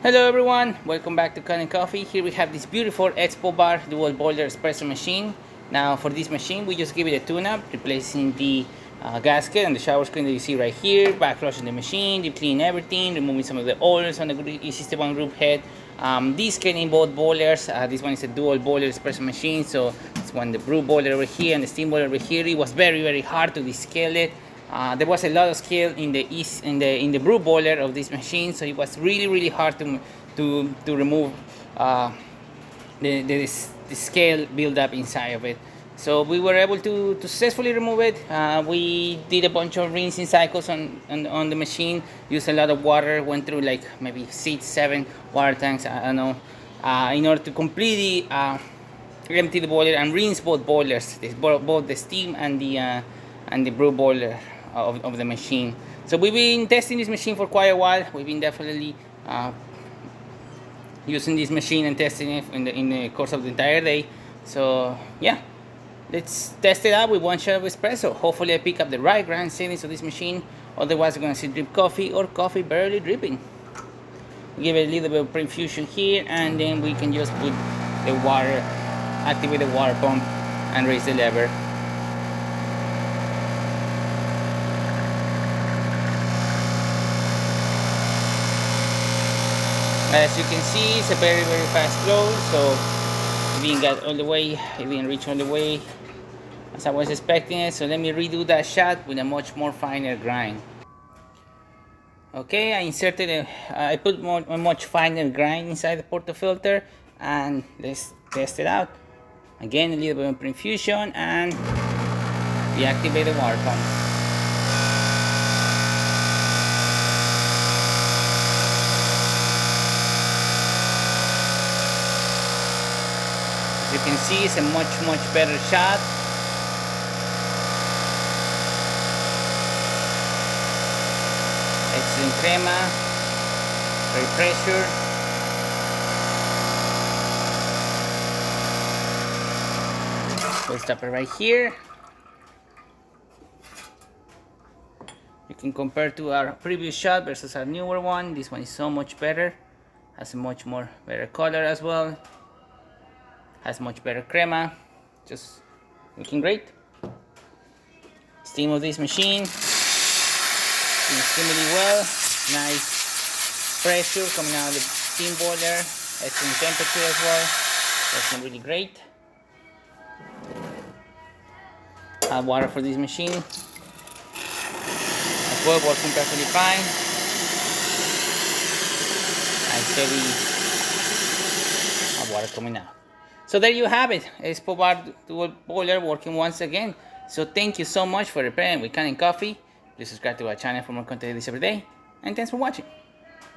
Hello everyone, welcome back to Kanen Coffee. Here we have this beautiful Expobar dual boiler espresso machine. Now for this machine we just give it a tune-up, replacing the gasket and the shower screen that you see right here, backflushing the machine, deep cleaning everything, removing some of the oils on the E61 group head, descaling both boilers. This one is a dual boiler espresso machine, so it's one the brew boiler over here and the steam boiler over here. It was very hard to descale it. There was a lot of scale in the brew boiler of this machine, so it was really hard to remove the scale buildup inside of it. So we were able to successfully remove it. We did a bunch of rinsing cycles on the machine, used a lot of water, went through like maybe 6-7 water tanks, I don't know, in order to completely empty the boiler and rinse both boilers, both the steam and the brew boiler of the machine. So we've been testing this machine for quite a while. We've been definitely using this machine and testing it in the course of the entire day. So yeah, let's test it out with one shot of espresso. Hopefully I pick up the right grind settings of this machine, otherwise we're gonna see drip coffee or coffee barely dripping. Give it a little bit of pre-infusion here, and then we can just put the water, activate the water pump and raise the lever. As you can see, it's a very fast flow, so it didn't get all the way, it didn't reach all the way as I was expecting it. So let me redo that shot with a much more finer grind. Okay, I put a much finer grind inside the portafilter, and let's test it out. Again, a little bit of pre-infusion and deactivate the water pump. As you can see, it's a much better shot. Excellent crema, very pressure. We'll stop it right here. You can compare to our previous shot versus our newer one. This one is so much better, has a much more better color as well, has much better crema, just looking great. Steam of this machine extremely well, nice pressure coming out of the steam boiler, excellent temperature as well, looking really great. Hot water for this machine as well, working perfectly fine. Nice steady hot water coming out. So there you have it, Expobar dual boiler working once again. So thank you so much for repairing with Kanen Coffee. Please subscribe to our channel for more content this every day, and thanks for watching.